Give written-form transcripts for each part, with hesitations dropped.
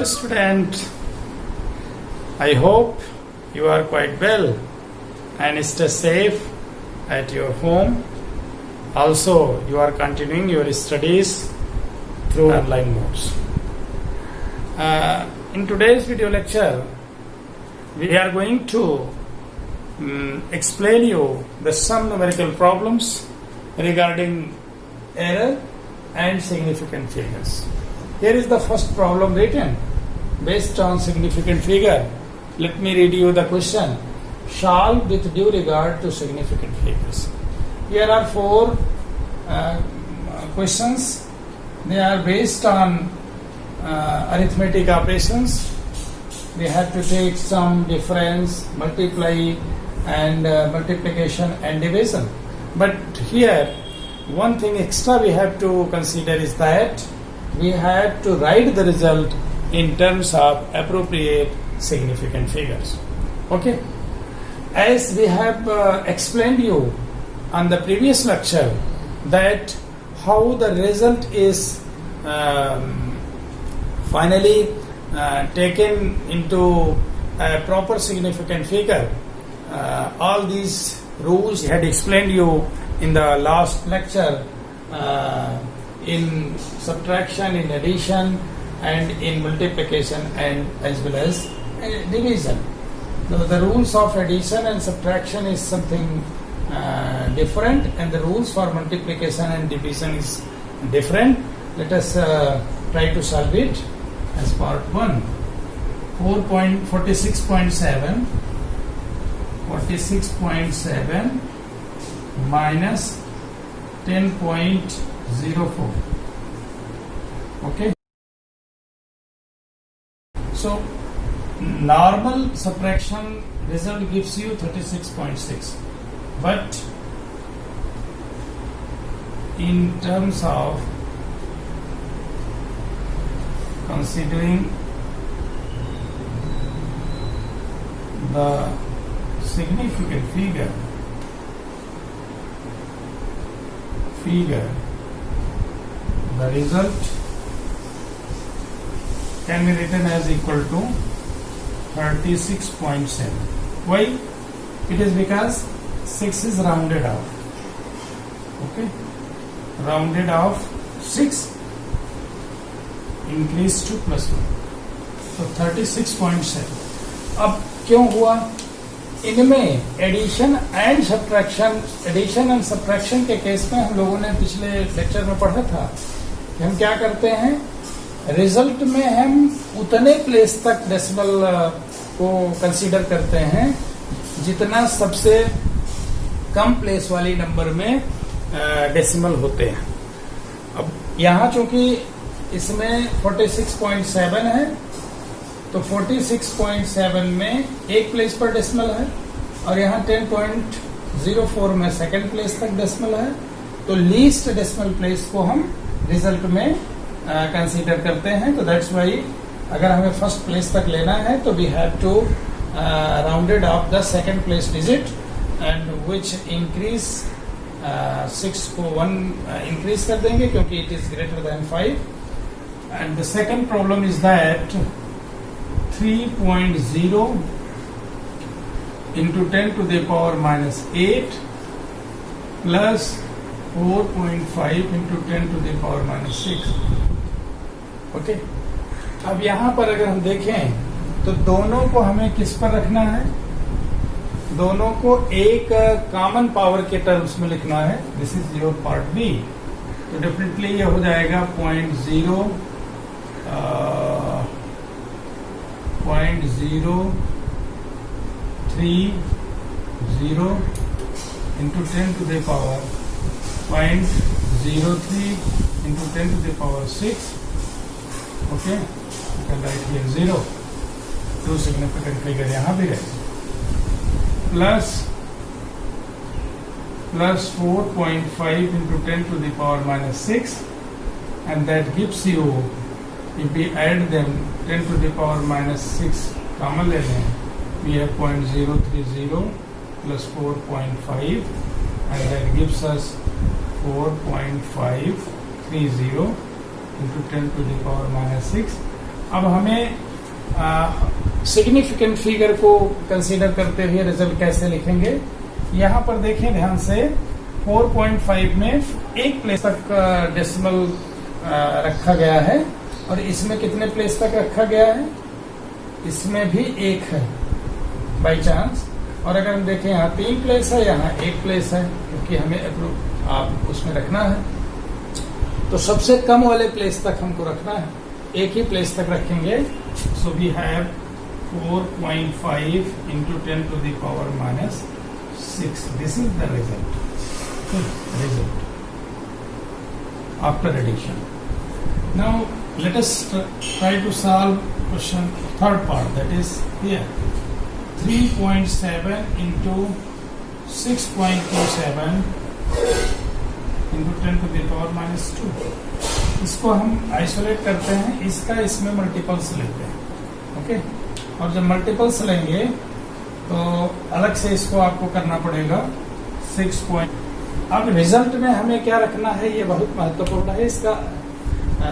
Dear student, I hope you are quite well and stay safe at your home. Also, you are continuing your studies through online modes. In today's video lecture, we are going to explain you the some numerical problems regarding error and significant figures. Here is the first problem written based on significant figure. Let me read you the question. Solve with due regard to significant figures. Here are four questions. They are based on arithmetic operations. We have to take some difference, multiply and multiplication and division. But here one thing extra we have to consider is that we have to write the result in terms of appropriate significant figures. Okay? As we have explained you on the previous lecture that how the result is finally taken into a proper significant figure. All these rules I had explained you in the last lecture in subtraction, in addition and in multiplication and as well as division. The rules of addition and subtraction is something different and the rules for multiplication and division is different. Let us try to solve it as part 1. 46.7 minus 10.04. Okay. So normal subtraction result gives you 36.6, but in terms of considering the significant figure, the result can be written as equal to 36.7. Why? It is because 6 is rounded off. Okay? Rounded off 6 increased to plus 1. So 36.7. अब क्यों हुआ? इनमें addition and subtraction के case में हम लोगों ने पिछले लेक्चर में पढ़ा था कि हम क्या करते हैं, रिजल्ट में हम उतने प्लेस तक डेसिमल को कंसीडर करते हैं जितना सबसे कम प्लेस वाली नंबर में डेसिमल होते हैं. अब यहाँ चूंकि इसमें 46.7 है तो 46.7 में एक प्लेस पर डेसिमल है और यहाँ 10.04 में सेकंड प्लेस तक डेसिमल है. तो लीस्ट डेसिमल प्लेस को हम रिजल्ट में कंसीडर करते हैं. तो दैट्स वाई अगर हमें फर्स्ट प्लेस तक लेना है तो we have to rounded off the second place digit and which increase 6 को 1 इंक्रीज कर देंगे क्योंकि it is greater than 5. And the second problem is that 3.0 into 10 to the power minus 8 plus 4.5 into 10 to the power minus 6. Okay? अब यहाँ पर अगर हम देखें तो दोनों को हमें किस पर रखना है? दोनों को एक कॉमन पावर के टर्म्स में लिखना है. This is your part B. तो डेफिनेटली ये हो जाएगा 0.03 into 10 to the power 0.03 into 10 to the power 6. Okay, you can write here 0. Two significant figure यहाँ भी है. Plus 4.5 into 10 to the power minus 6, and that gives you, if we add them 10 to the power minus 6 common ले लें, we have 0.030 plus 4.5 and that gives us 4.530 into 10 to the power minus 6. अब हमें significant figure को consider करते हुए result कैसे लिखेंगे। यहाँ पर देखें ध्यान से 4.5 में एक प्लेस तक डेसिमल रखा गया है और इसमें कितने प्लेस तक रखा गया है, इसमें भी एक है बाई चांस। और अगर हम देखें यहाँ 3 प्लेस है, यहाँ 1 प्लेस है, क्योंकि हमें आप उसमें रखना है तो सबसे कम वाले प्लेस तक हमको रखना है, एक ही प्लेस तक रखेंगे। So we have 4.5 into 10 to the power minus 6. This is the result. Result after addition. Now let us try to solve question third part, that is here 3.7 into 6.27 into 10 to the power minus 2. इसको हम isolate करते हैं, इसका इसमें multiples लेते हैं। Okay, और जब मल्टीपल्स लेंगे तो अलग से इसको आपको करना पड़ेगा 6. अब रिजल्ट में हमें क्या रखना है, ये बहुत महत्वपूर्ण है इसका,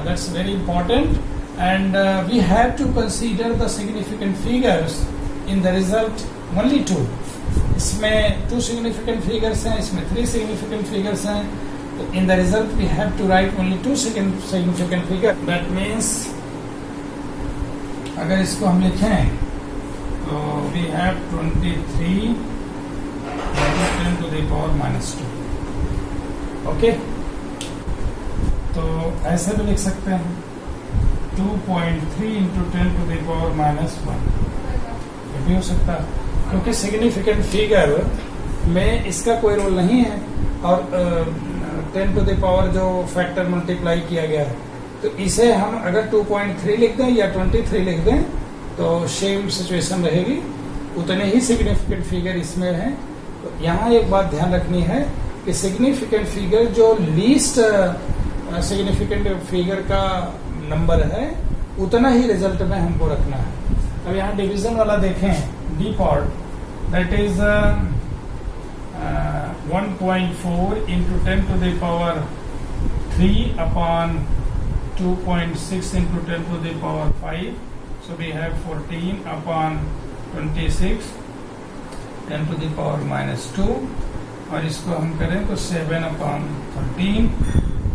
that's very important and we have to consider the significant figures in the result only 2. इसमें 2 सिग्निफिकेंट फिगर्स हैं, इसमें 3 सिग्निफिकेंट फिगर्स हैं, तो in the result we have to write only 2 significant figure. That means अगर इसको हम लिखें तो we have 23 10 to the power minus 2. Okay, तो ऐसे भी लिख सकते हैं 2.3 into 10 to the power minus 1. ये भी हो सकता है, क्योंकि सिग्निफिकेंट फिगर में इसका कोई रोल नहीं है और 10 to the power जो फैक्टर मल्टीप्लाई किया गया है, तो इसे हम अगर 2.3 लिख दें या 23 लिख दें तो सेम सिचुएशन रहेगी, उतने ही सिग्निफिकेंट फिगर इसमें है। तो यहाँ एक बात ध्यान रखनी है कि सिग्निफिकेंट फिगर जो लीस्ट सिग्निफिकेंट फिगर का नंबर है उतना ही रिजल्ट में हमको रखना है। अब यहाँ डिवीजन वाला देखें, D part, that is 1.4 into 10 to the power 3 upon 2.6 into 10 to the power 5. So we have 14 upon 26 10 to the power minus 2. और इसको हम करें तो 7 upon 13.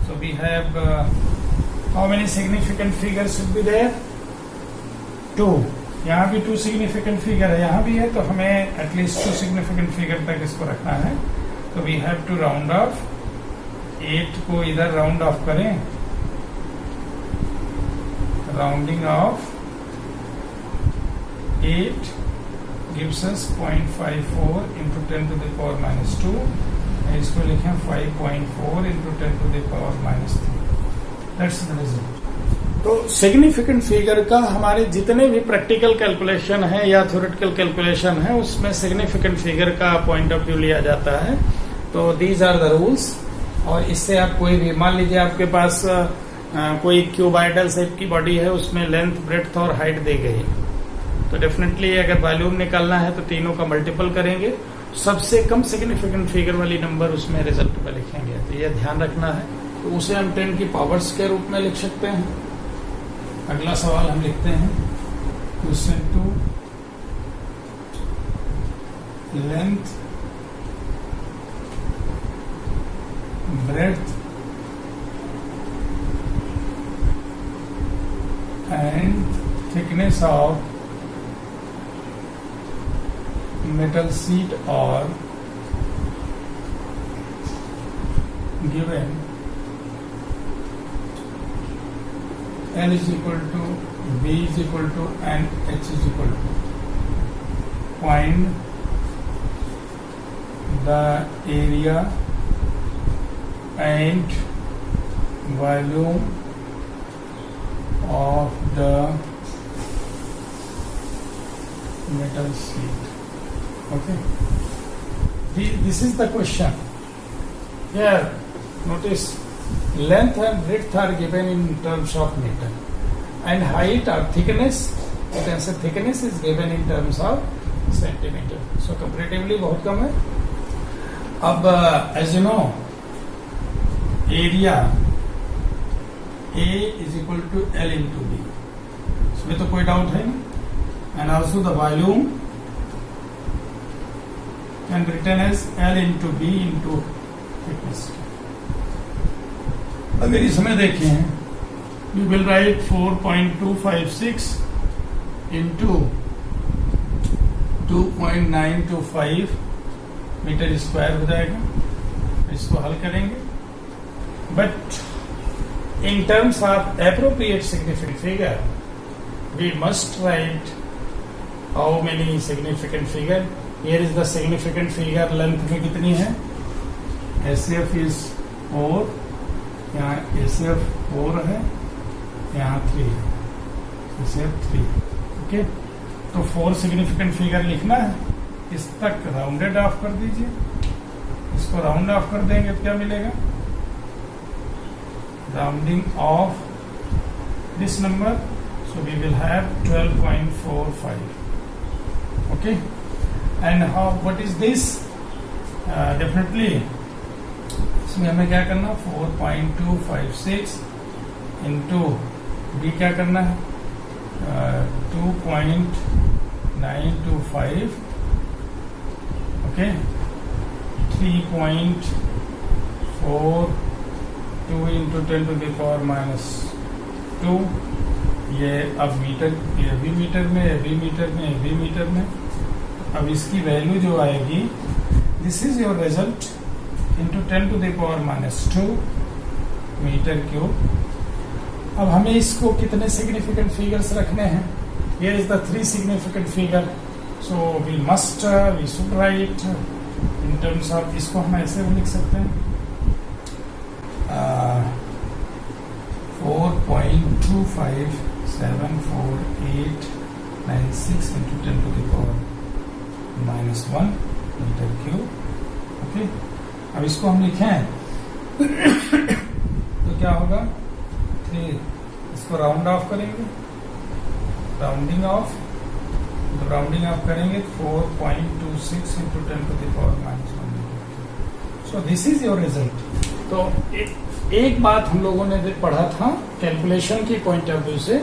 So we have how many significant figures should be there? 2. यहाँ भी 2 significant figure है, यहाँ भी है, तो हमें at least 2 significant figure तक इसको रखना है। तो we have to round off, 8 को इधर राउंड ऑफ करें, rounding off 8 gives us 0.54 into 10 to the power minus 2. इसको लिखें 5.4 into 10 to the power minus 3. That's the result. तो सिग्निफिकेंट फिगर का हमारे जितने भी प्रैक्टिकल कैलकुलेशन है या थ्योरेटिकल कैलकुलेशन है उसमें सिग्निफिकेंट फिगर का पॉइंट ऑफ व्यू लिया जाता है। तो दीज आर द रूल्स, और इससे आप कोई भी, मान लीजिए आपके पास कोई क्यूबाइडल शेप की बॉडी है, उसमें लेंथ, ब्रेड्थ और हाइट दी गई, तो डेफिनेटली अगर वॉल्यूम निकालना है तो तीनों का मल्टीपल करेंगे, सबसे कम सिग्निफिकेंट फिगर वाली नंबर उसमें रिजल्ट में लिखेंगे। तो ये ध्यान रखना है। तो उसे हम 10 की पावर्स के रूप में लिख सकते हैं। अगला सवाल हम लिखते हैं, question 2, length, breadth and thickness of metal sheet are given. L is equal to B is equal to and H is equal to. Find the area and volume of the metal sheet. Okay, this is the question. Here notice length and breadth are given in terms of meter and height or thickness, you can say thickness is given in terms of centimeter. So comparatively बहुत कम है। अब as you know, area A is equal to L into B. इसमें तो कोई doubt है नहीं. And also the volume can be written as L into B into thickness. अगर इसमें देखें, we will write 4.256 into 2.925 metre square हो जाएगा. इसको हल करेंगे. But in terms of appropriate significant figure, we must write how many significant figure. Here is the significant figure. Length में कितनी है? SF is 4. यहाँ SF 4 है, यहाँ 3 है. SF 3. ओके, तो 4 significant figure लिखना है. इस तक राउंडेड ऑफ कर दीजिए. इसको राउंड ऑफ कर देंगे तो क्या मिलेगा? Rounding off this number, so we will have 12.45. Okay, and how? What is this? Definitely, इसमें हमें क्या करना? 4.256 into B क्या करना है? 2.925. Okay, 3.42 into 10 to the power minus 2. ये अब मीटर, ये भी मीटर में, ये भी मीटर में, ये भी मीटर में. अब इसकी वैल्यू जो आएगी, this is your result into 10 to the power minus 2 metre cube. अब हमें इसको कितने सिग्निफिकेंट फिगर्स रखने हैं? Here is the 3 significant figure. So we should write in terms of, इसको हम ऐसे लिख सकते हैं 4.2574896 into 10 to the power minus 1 metre cube. Okay, अब इसको हम लिखें तो क्या होगा? 3. इसको राउंड ऑफ करेंगे, राउंडिंग ऑफ, तो राउंडिंग ऑफ करेंगे 4.26 into 10 to the power minus 1 metre cube. So this is your result. तो एक बात हम लोगों ने पढ़ा था कैलकुलेशन की पॉइंट ऑफ व्यू से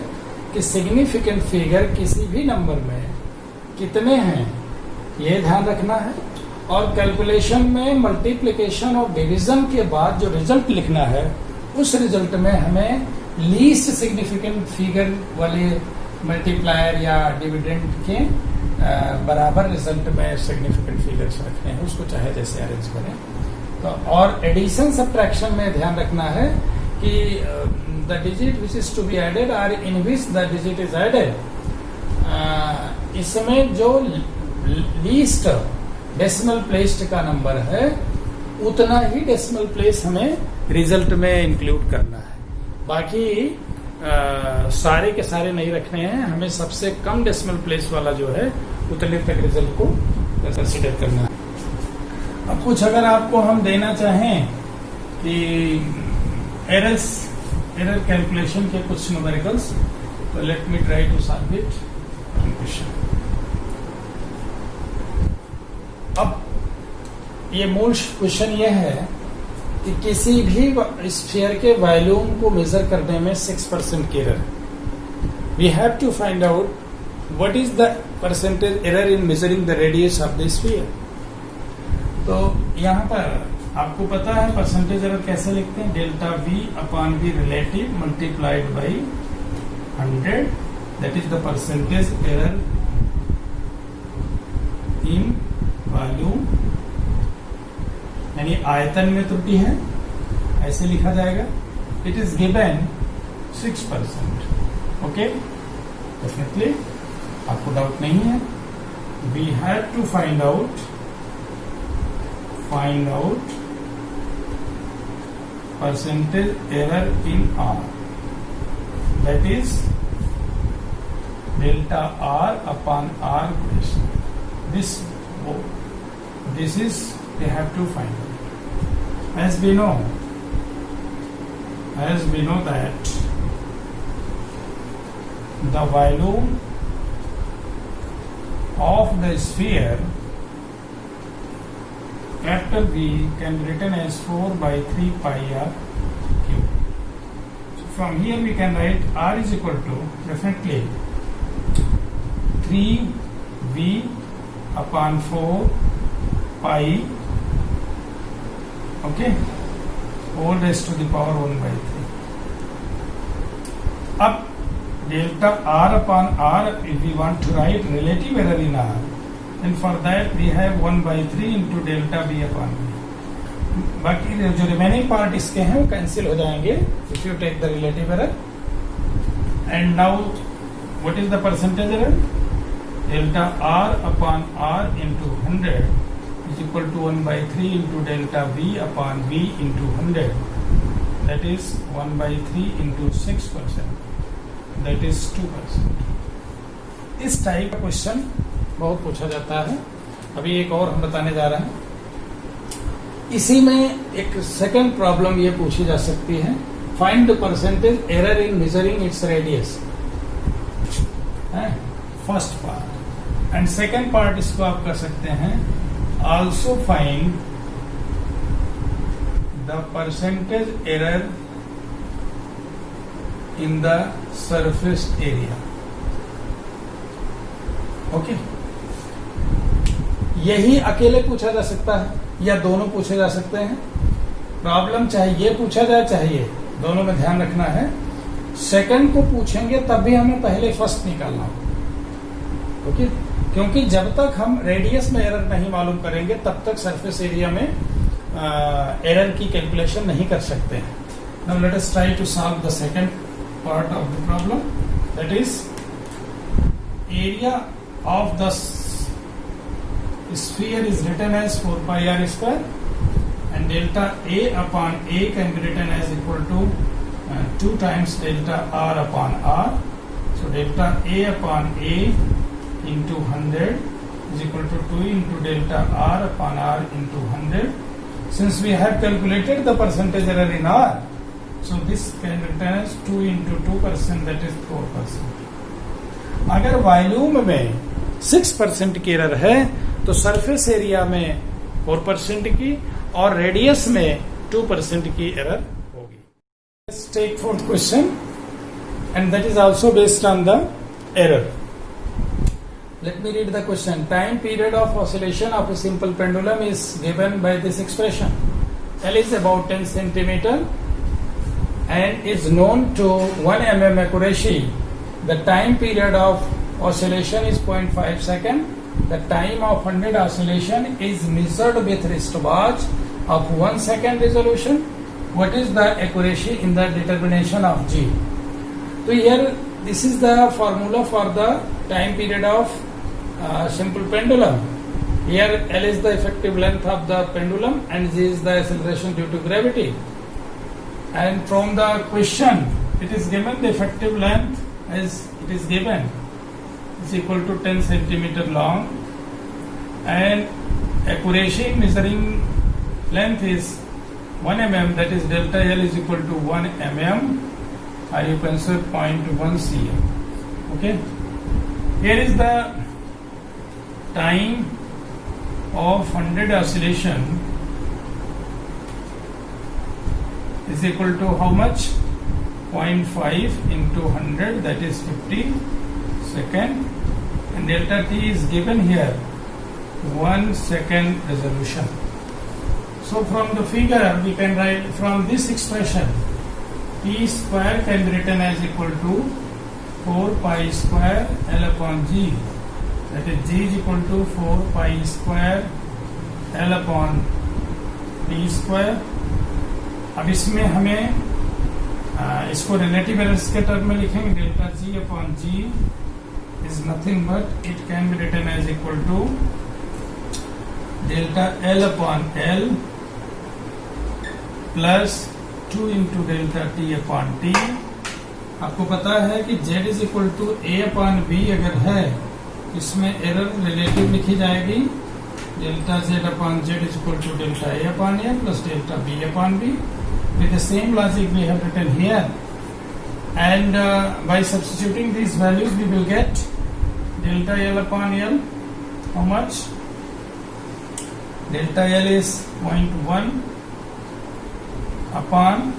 कि सिग्निफिकेंट फिगर किसी भी नंबर में कितने हैं ये ध्यान रखना है. और कैलकुलेशन में मल्टीप्लिकेशन और डिवीजन के बाद जो रिजल्ट लिखना है, उस रिजल्ट में हमें लीस्ट सिग्निफिकेंट फिगर वाले मल्टीप्लायर या डिविडेंड के बराबर रिजल्ट में सिग्निफिकेंट फिगर्स रखने हैं. उसको चाहे जैसे अरेंज करें. तो और एडिशन सब्ट्रैक्शन में ध्यान रखना है कि the digit which is to be added are in which the digit is added. इसमें जो लीस्ट डेसिमल प्लेस्ड का नंबर है, उतना ही डेसिमल प्लेस हमें रिजल्ट में इंक्लूड करना है. बाकी सारे के सारे नहीं रखने हैं. हमें सबसे कम डेसिमल प्लेस वाला जो है उतने तक रिजल्ट को कंसिडर करना है. अब कुछ अगर आपको हम देना चाहें कि एरर कैलकुलेशन के कुछ न्यूमेरिकल्स, तो let me try to solve it. अब ये मूल क्वेश्चन ये है कि किसी भी स्फीयर के वॉल्यूम को मेजर करने में 6% की error. We have to find out what is the percentage error in measuring the radius of the sphere. तो यहाँ पर आपको पता है परसेंटेज एरर कैसे लिखते हैं? Delta V upon V relative multiplied by 100, that is the percentage error in volume, यानी आयतन में त्रुटि है, ऐसे लिखा जाएगा. It is given 6%. Okay, definitely आपको डाउट नहीं है. We have to find out percentage error in R, that is delta R upon R equation. This is they have to find out. As we know that the volume of the sphere capital V can be written as 4 by 3 pi r cube. So from here we can write R is equal to definitely 3V upon 4 pi, okay, all raised to the power 1 by 3. Up delta R upon R, if we want to write relative error in R, then for that we have 1 by 3 into delta B upon B. बाकी जो remaining part इसके हैं वो cancel हो जाएंगे if you take the relative error. And now what is the percentage error? Delta R upon R into 100 is equal to 1 by 3 into delta B upon B into 100, that is 1 by 3 into 6%, that is 2%. इस type का question बहुत पूछा जाता है. अभी एक और हम बताने जा रहे हैं. इसी में एक सेकंड प्रॉब्लम ये पूछी जा सकती है, find the percentage error in measuring its radius. First part. And second part इसको आप कर सकते हैं, also find the percentage error in the surface area. Okay, यही अकेले पूछा जा सकता है या दोनों पूछे जा सकते हैं. प्रॉब्लम चाहे ये पूछा जाए चाहे ये, दोनों में ध्यान रखना है. सेकंड को पूछेंगे तब भी हमें पहले फर्स्ट निकालना होगा. ओके, क्योंकि जब तक हम रेडियस में एरर नहीं मालूम करेंगे तब तक सरफेस एरिया में एरर की कैलकुलेशन नहीं कर सकते हैं. Now let us try to solve the second part of the problem, that is area of the sphere is written as 4 pi r square, and delta A upon A can be written as equal to 2 times delta R upon R. So delta A upon A into 100 is equal to 2 into delta R upon R into 100. Since we have calculated the percentage error in R, so this can be written as 2 into 2%, that is 4%. अगर volume में 6% की error है तो surface area में 4% की और radius में 2% की एरर होगी. Let's take fourth question, and that is also based on the error. Let me read the question. Time period of oscillation of a simple pendulum is given by this expression. L is about 10 centimeter and is known to 1 mm accuracy. The time period of oscillation is 0.5 second. The time of 100 oscillation is measured with wristwatch of 1 second resolution. What is the accuracy in the determination of G? So here this is the formula for the time period of simple pendulum. Here L is the effective length of the pendulum and G is the acceleration due to gravity. And from the question it is given the effective length as it is given is equal to 10 centimeter long, and accuracy in measuring length is 1 mm, that is delta L is equal to 1 mm, or you can say 0.1 cm. Okay, here is the time of 100 oscillation is equal to how much? 0.5 into 100, that is 50 second, and delta t is given here 1 second resolution. So from the figure we can write from this expression t square can be written as equal to 4 pi square L upon G, that is G is equal to 4 pi square L upon t square. अब इसमें हमें इसको relative errors के term में लिखेंगे. Delta G upon G is nothing but it can be written as equal to delta L upon L plus 2 into delta T upon T. आपको पता है कि Z is equal to A upon B अगर है इसमें error relative लिखी जाएगी. Delta Z upon Z is equal to delta A upon A plus delta B upon B. With the same logic we have written here, and by substituting these values we will get delta L upon L. How much? Delta L is 0.1 upon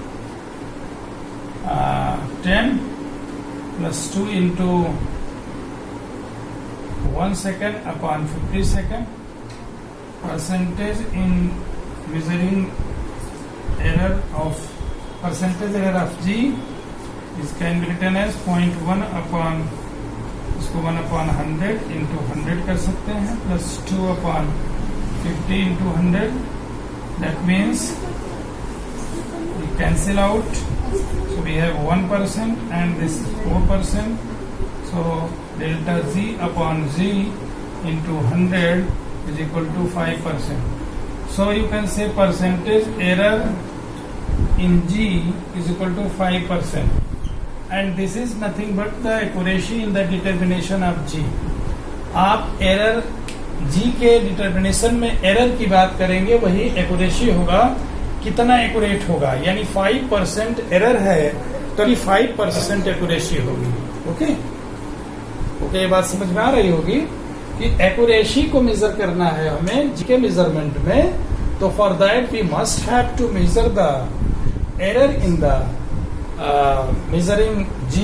10 plus 2 into 1 second upon 50 second. Percentage in measuring error of percentage error of G is can be written as 0.1 upon, इसको 1 upon 100 into 100 कर सकते हैं, plus 2 upon 50 into 100. That means we cancel out. So we have 1% and this is 4%. So delta Z upon Z into 100 is equal to 5%. So you can say percentage error in G is equal to 5%. And this is nothing but the accuracy in the determination of G. आप error G के determination में error की बात करेंगे, वही accuracy होगा, कितना accurate होगा, यानी 5% एरर है तो 5% एक्यूरेसी होगी. ओके ओके, ये बात समझ में आ रही होगी कि एक्यूरेसी को मेजर करना है हमें G के मेजरमेंट में, तो for that we must have to measure the error in the measuring G.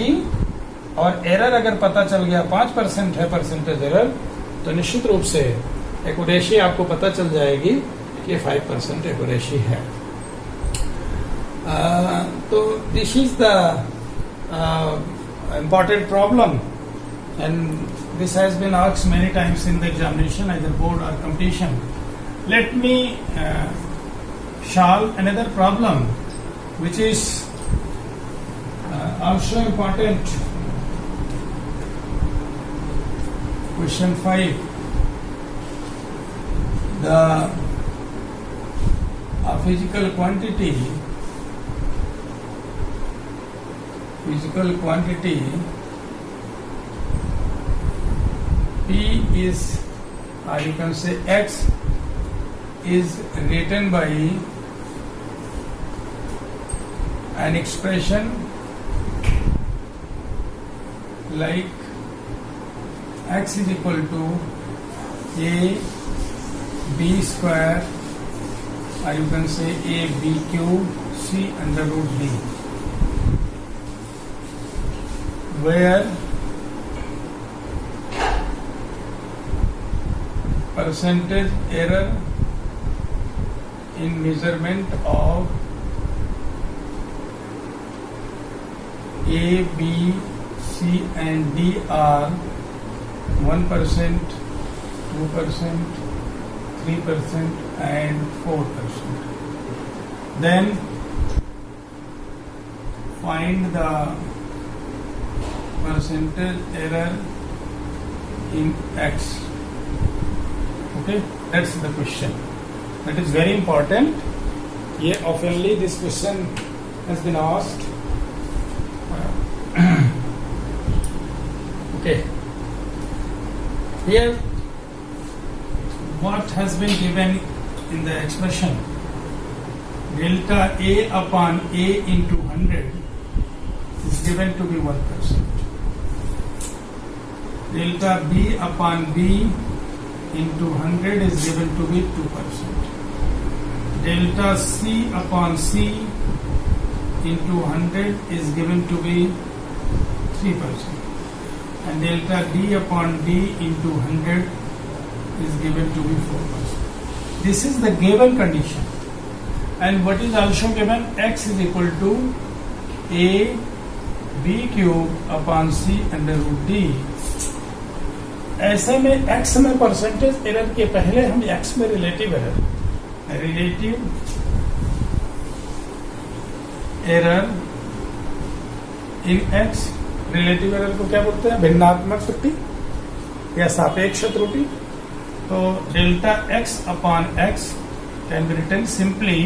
और एरर अगर पता चल गया 5% है परसेंटेज एरर, तो निश्चित रूप से एक्यूरेसी आपको पता चल जाएगी कि 5% एक्यूरेसी है. तो this is the important problem and this has been asked many times in the examination, either board or competition. Let me solve another problem which is also important. Question 5. The physical quantity P is, or you can say X, is written by an expression like X is equal to A B square, or you can say A B cube C under root D, where percentage error in measurement of A, B, C and D are 1%, 2%, 3% and 4%. Then find the percentage error in X. Okay, that's the question. That is very important. Yeah, oftenly this question has been asked. Okay. Here, what has been given in the expression? Delta A upon A into 100 is given to be 1%. Delta B upon B into 100 is given to be 2%. Delta C upon C into 100 is given to be 3%. And delta D upon D into 100 is given to be 4%. This is the given condition. And what is also given? X is equal to A B cube upon C under root D. ऐसे में x में percentage error के पहले हम x में relative error in x, relative error को क्या बोलते हैं? भिन्नात्मक त्रुटि या सापेक्ष त्रुटि. तो delta x upon x can be written simply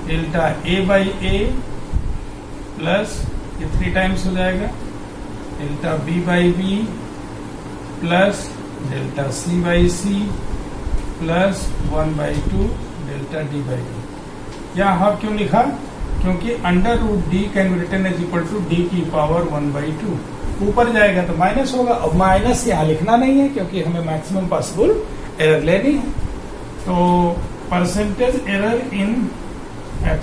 delta a by a plus, ये 3 टाइम्स हो जाएगा, delta b by b plus delta C by C plus 1/2 delta D by D. यहाँ हाफ क्यों लिखा? क्योंकि under root D can be written as equal to D की power 1/2. ऊपर जाएगा तो माइनस होगा. अब माइनस यहाँ लिखना नहीं है क्योंकि हमें मैक्सिमम पॉसिबल एरर लेनी है. तो percentage error in X,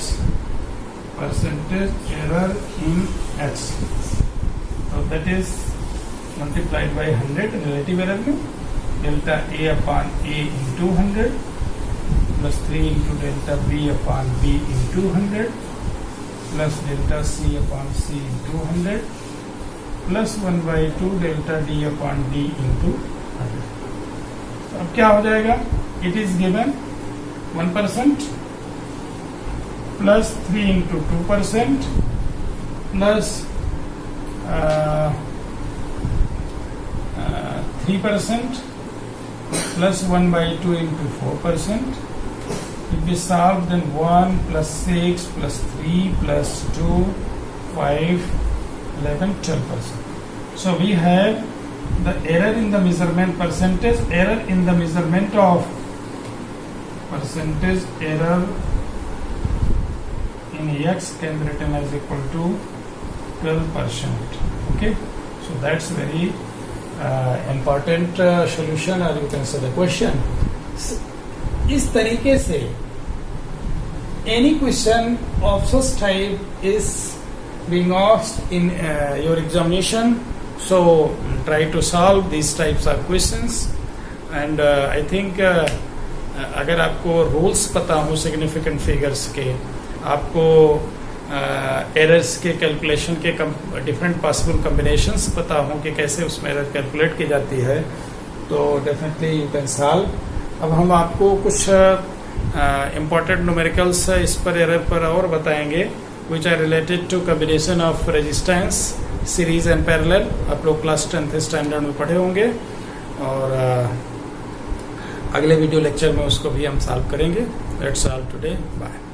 percentage error in x. So that is multiplied by 100 relative error में delta a upon a into 100 plus 3 into delta b upon b into 100 plus delta c upon c into 100 plus 1 by 2 delta d upon d into 100. तो अब क्या हो जाएगा? It is given 1% plus 3 into 2% plus 3% plus 1 by 2 into 4%. If we solve, then 1 plus 6 plus 3 plus 2, 5, 11, 12%. So we have the error in the measurement percentage, error in the measurement of percentage error in x can be written as equal to 12%. Okay, so that's very important solution, or you can say the question. इस तरीके से any question of such type is being asked in your examination, so try to solve these types of questions. And I think अगर आपको rules पता हो significant figures के, आपको errors के कैलकुलेशन के डिफरेंट पॉसिबल कॉम्बिनेशंस पता हो कि कैसे उसमें एरर कैलकुलेट की जाती है, तो डेफिनेटली यू कैन सॉल्व। अब हम आपको कुछ इम्पोर्टेंट न्यूमेरिकल्स इस पर एरर पर और बताएंगे, which are related to combination of resistance, series and parallel. आप लोग क्लास 10th स्टैंडर्ड में पढ़े होंगे, और अगले वीडियो लेक्चर में उसको भी हम सॉल्व करेंगे। Let's all today, bye.